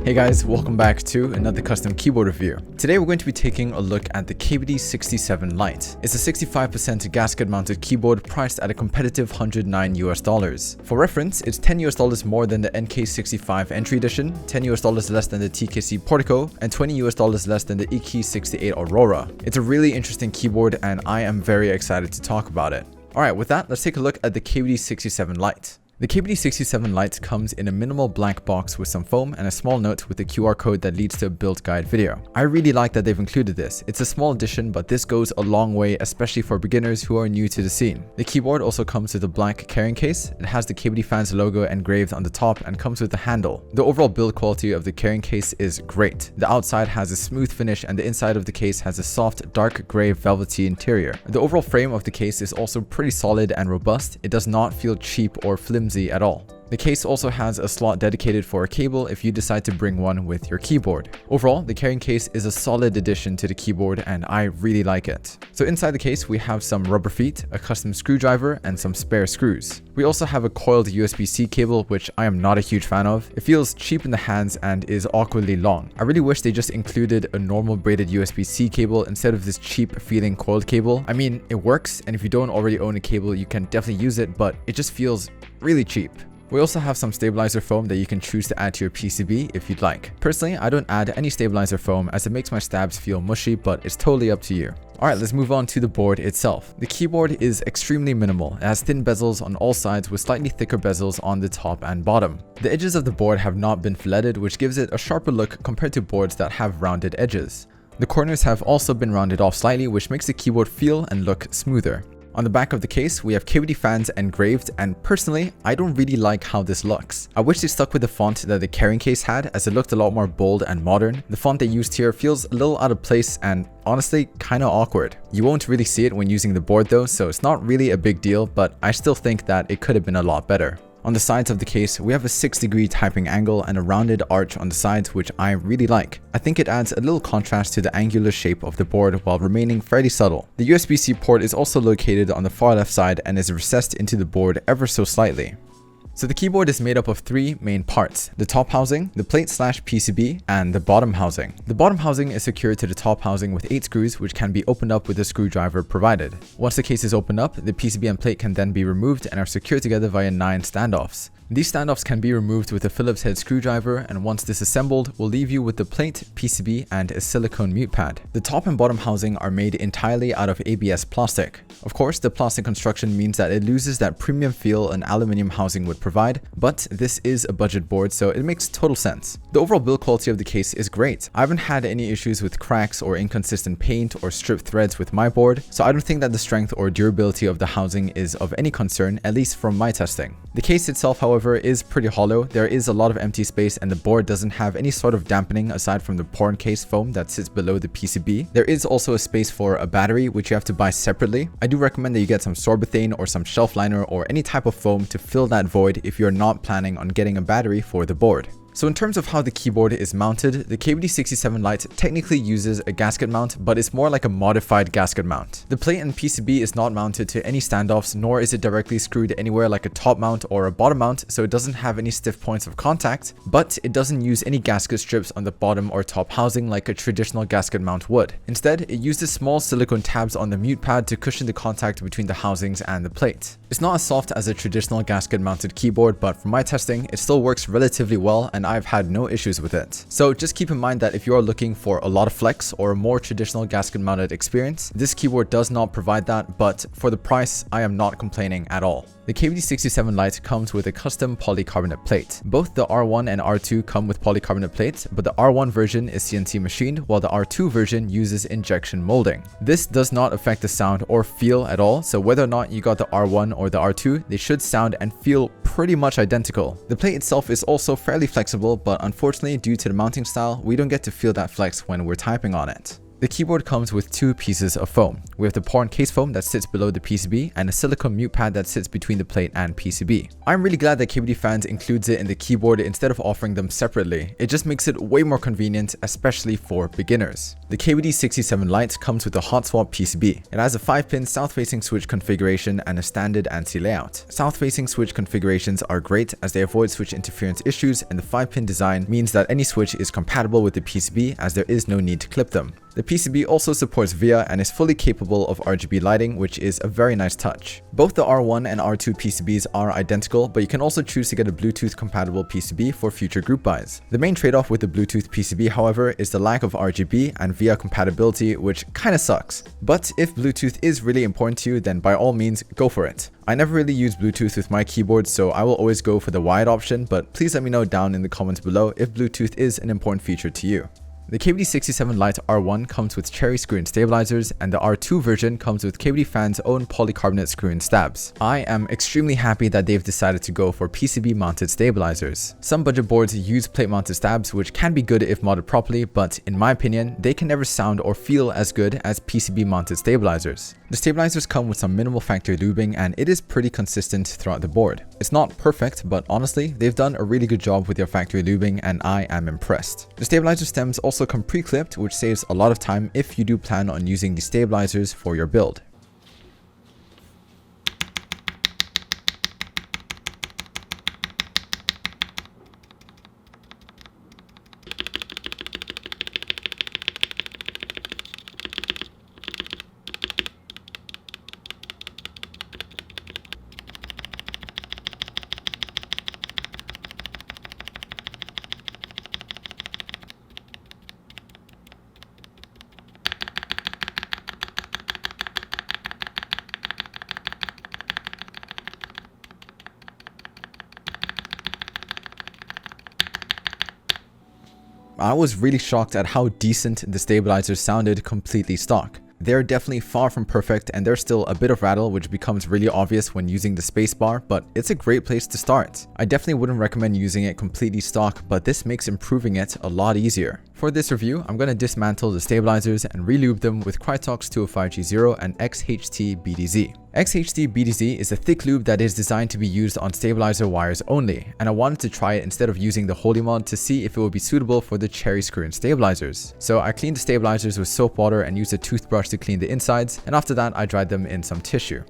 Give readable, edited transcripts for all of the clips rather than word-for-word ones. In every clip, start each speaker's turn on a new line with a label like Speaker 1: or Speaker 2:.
Speaker 1: Hey guys, welcome back to another custom keyboard review. Today we're going to be taking a look at the KBD67 Lite. It's a 65% gasket mounted keyboard priced at a competitive $109 US. For reference, it's $10 more than the NK65 entry edition, $10 less than the TKC Portico, and $20 less than the EKEY68 Aurora. It's a really interesting keyboard and I am very excited to talk about it. Alright, with that, let's take a look at the KBD67 Lite. The KBD67 Lite comes in a minimal black box with some foam and a small note with a QR code that leads to a build guide video. I really like that they've included this. It's a small addition, but this goes a long way, especially for beginners who are new to the scene. The keyboard also comes with a black carrying case. It has the KBD Fans logo engraved on the top and comes with a handle. The overall build quality of the carrying case is great. The outside has a smooth finish and the inside of the case has a soft, dark gray velvety interior. The overall frame of the case is also pretty solid and robust. It does not feel cheap or flimsy at all. The case also has a slot dedicated for a cable if you decide to bring one with your keyboard. Overall, the carrying case is a solid addition to the keyboard and I really like it. So inside the case, we have some rubber feet, a custom screwdriver, and some spare screws. We also have a coiled USB-C cable, which I am not a huge fan of. It feels cheap in the hands and is awkwardly long. I really wish they just included a normal braided USB-C cable instead of this cheap feeling coiled cable. I mean, it works, and if you don't already own a cable, you can definitely use it, but it just feels really cheap. We also have some stabilizer foam that you can choose to add to your PCB if you'd like. Personally, I don't add any stabilizer foam as it makes my stabs feel mushy, but it's totally up to you. Alright, let's move on to the board itself. The keyboard is extremely minimal. It has thin bezels on all sides with slightly thicker bezels on the top and bottom. The edges of the board have not been filleted, which gives it a sharper look compared to boards that have rounded edges. The corners have also been rounded off slightly, which makes the keyboard feel and look smoother. On the back of the case, we have KBD Fans engraved, and personally, I don't really like how this looks. I wish they stuck with the font that the carrying case had, as it looked a lot more bold and modern. The font they used here feels a little out of place and honestly kinda awkward. You won't really see it when using the board though, so it's not really a big deal, but I still think that it could have been a lot better. On the sides of the case, we have a 6-degree typing angle and a rounded arch on the sides, which I really like. I think it adds a little contrast to the angular shape of the board while remaining fairly subtle. The USB-C port is also located on the far left side and is recessed into the board ever so slightly. So the keyboard is made up of three main parts: the top housing, the plate/PCB, and the bottom housing. The bottom housing is secured to the top housing with 8 screws, which can be opened up with a screwdriver provided. Once the case is opened up, the PCB and plate can then be removed and are secured together via 9 standoffs. These standoffs can be removed with a Phillips head screwdriver, and once disassembled, will leave you with the plate, PCB, and a silicone mute pad. The top and bottom housing are made entirely out of ABS plastic. Of course, the plastic construction means that it loses that premium feel an aluminum housing would provide, but this is a budget board, so it makes total sense. The overall build quality of the case is great. I haven't had any issues with cracks or inconsistent paint or stripped threads with my board, so I don't think that the strength or durability of the housing is of any concern, at least from my testing. The case itself, however, is pretty hollow. There is a lot of empty space and the board doesn't have any sort of dampening aside from the porn case foam that sits below the PCB. There is also a space for a battery, which you have to buy separately. I do recommend that you get some sorbethane or some shelf liner or any type of foam to fill that void if you're not planning on getting a battery for the board. So in terms of how the keyboard is mounted, the KBD67 Lite technically uses a gasket mount, but it's more like a modified gasket mount. The plate and PCB is not mounted to any standoffs, nor is it directly screwed anywhere like a top mount or a bottom mount, so it doesn't have any stiff points of contact, but it doesn't use any gasket strips on the bottom or top housing like a traditional gasket mount would. Instead, it uses small silicone tabs on the mute pad to cushion the contact between the housings and the plate. It's not as soft as a traditional gasket mounted keyboard, but from my testing, it still works relatively well and I've had no issues with it. So just keep in mind that if you are looking for a lot of flex or a more traditional gasket mounted experience, this keyboard does not provide that, but for the price, I am not complaining at all. The KBD67 Lite comes with a custom polycarbonate plate. Both the R1 and R2 come with polycarbonate plates, but the R1 version is CNC machined while the R2 version uses injection molding. This does not affect the sound or feel at all, so whether or not you got the R1 or the R2, they should sound and feel pretty much identical. The plate itself is also fairly flexible, but unfortunately due to the mounting style, we don't get to feel that flex when we're typing on it. The The keyboard comes with two pieces of foam. We have the Poron case foam that sits below the PCB and a silicone mute pad that sits between the plate and PCB. I'm really glad that KBD Fans includes it in the keyboard instead of offering them separately. It just makes it way more convenient, especially for beginners. The KBD 67 Lite comes with a hot swap PCB. It has a 5-pin south-facing switch configuration and a standard ANSI layout. South-facing switch configurations are great as they avoid switch interference issues, and the 5-pin design means that any switch is compatible with the PCB as there is no need to clip them. The PCB also supports VIA and is fully capable of RGB lighting, which is a very nice touch. Both the R1 and R2 PCBs are identical, but you can also choose to get a Bluetooth compatible PCB for future group buys. The main trade-off with the Bluetooth PCB, however, is the lack of RGB and VIA compatibility, which kinda sucks. But if Bluetooth is really important to you, then by all means, go for it. I never really use Bluetooth with my keyboard, so I will always go for the wired option, but please let me know down in the comments below if Bluetooth is an important feature to you. The KBD 67 Lite R1 comes with cherry screw-in stabilizers, and the R2 version comes with KBD Fans' own polycarbonate screw-in stabs. I am extremely happy that they've decided to go for PCB mounted stabilizers. Some budget boards use plate mounted stabs, which can be good if modded properly, but in my opinion, they can never sound or feel as good as PCB mounted stabilizers. The stabilizers come with some minimal factory lubing, and it is pretty consistent throughout the board. It's not perfect, but honestly, they've done a really good job with their factory lubing, and I am impressed. The stabilizer stems also come pre-clipped, which saves a lot of time if you do plan on using the stabilizers for your build. I was really shocked at how decent the stabilizers sounded completely stock. They're definitely far from perfect, and there's still a bit of rattle, which becomes really obvious when using the spacebar, but it's a great place to start. I definitely wouldn't recommend using it completely stock, but this makes improving it a lot easier. For this review, I'm going to dismantle the stabilizers and relube them with Krytox 205G0 and XHT BDZ. XHT BDZ is a thick lube that is designed to be used on stabilizer wires only, and I wanted to try it instead of using the Holy Mod to see if it would be suitable for the cherry screw-in stabilizers. So I cleaned the stabilizers with soap water and used a toothbrush to clean the insides, and after that I dried them in some tissue.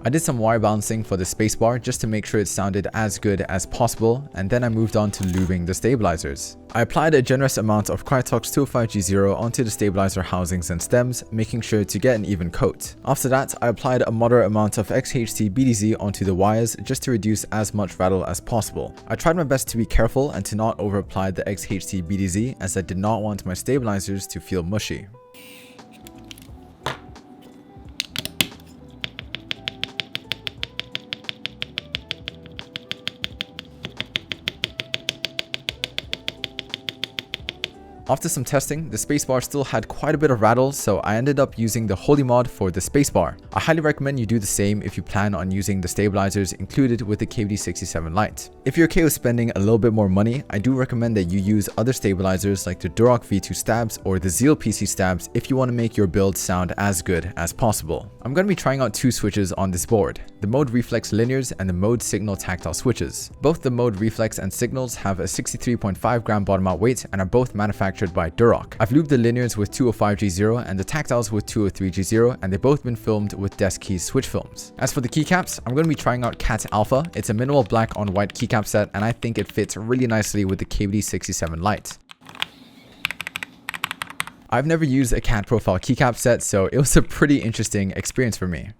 Speaker 1: I did some wire balancing for the spacebar just to make sure it sounded as good as possible, and then I moved on to lubing the stabilizers. I applied a generous amount of Krytox 205G0 onto the stabilizer housings and stems, making sure to get an even coat. After that, I applied a moderate amount of XHT BDZ onto the wires just to reduce as much rattle as possible. I tried my best to be careful and to not over apply the XHT BDZ, as I did not want my stabilizers to feel mushy. After some testing, the spacebar still had quite a bit of rattle, so I ended up using the Holy Mod for the spacebar. I highly recommend you do the same if you plan on using the stabilizers included with the KBD 67 Lite. If you're okay with spending a little bit more money, I do recommend that you use other stabilizers like the Durock V2 stabs or the Zeal PC stabs if you want to make your build sound as good as possible. I'm going to be trying out two switches on this board, the Mode Reflex linears and the Mode Signal tactile switches. Both the Mode Reflex and Signals have a 63.5 gram bottom out weight and are both manufactured by Durock. I've lubed the linears with 205G0 and the tactiles with 203G0, and they've both been filmed with Desk Keys switch films. As for the keycaps, I'm going to be trying out Cat Alpha. It's a minimal black on white keycap set, and I think it fits really nicely with the KBD 67 Lite. I've never used a Cat profile keycap set, so it was a pretty interesting experience for me.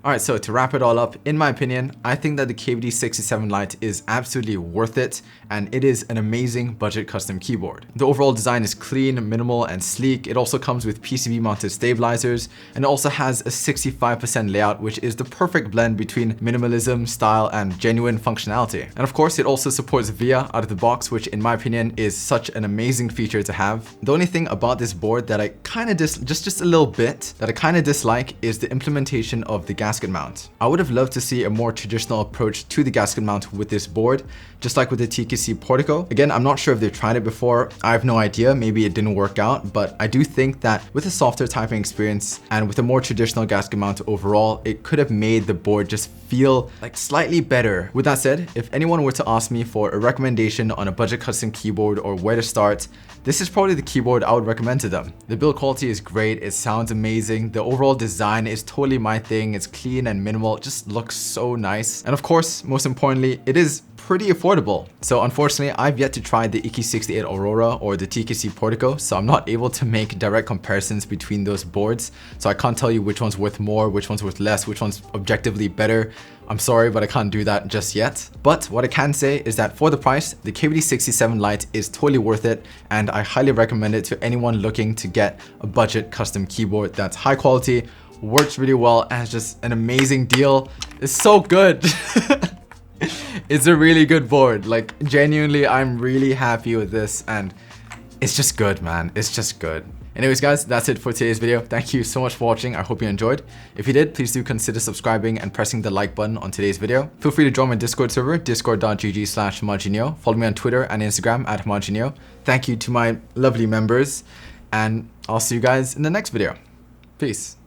Speaker 1: Alright, so to wrap it all up, in my opinion, I think that the KBD67 Lite is absolutely worth it, and it is an amazing budget custom keyboard. The overall design is clean, minimal, and sleek. It also comes with PCB mounted stabilizers, and it also has a 65% layout, which is the perfect blend between minimalism, style, and genuine functionality. And of course, it also supports VIA out of the box, which in my opinion is such an amazing feature to have. The only thing about this board that I kind of just a little bit that I kind of dislike is the implementation of the gasket mount. I would have loved to see a more traditional approach to the gasket mount with this board, just like with the TKC Portico. Again, I'm not sure if they've tried it before. I have no idea. Maybe it didn't work out, but I do think that with a softer typing experience and with a more traditional gasket mount overall, it could have made the board just feel like slightly better. With that said, if anyone were to ask me for a recommendation on a budget custom keyboard or where to start, this is probably the keyboard I would recommend to them. The build quality is great, it sounds amazing, the overall design is totally my thing, it's clean and minimal, it just looks so nice. And of course, most importantly, it is pretty affordable. So unfortunately, I've yet to try the EQ68 Aurora or the TKC Portico, so I'm not able to make direct comparisons between those boards. So I can't tell you which one's worth more, which one's worth less, which one's objectively better. I'm sorry, but I can't do that just yet. But what I can say is that for the price, the KBD67 Lite is totally worth it, and I highly recommend it to anyone looking to get a budget custom keyboard that's high quality, works really well, and is just an amazing deal. It's so good. It's a really good board. Like, genuinely, I'm really happy with this, and it's just good, man. It's just good. Anyways, guys, that's it for today's video. Thank you so much for watching. I hope you enjoyed. If you did, please do consider subscribing and pressing the like button on today's video. Feel free to join my Discord server, discord.gg/Homogeneo. Follow me on Twitter and Instagram at Homogeneo. Thank you to my lovely members, and I'll see you guys in the next video. Peace.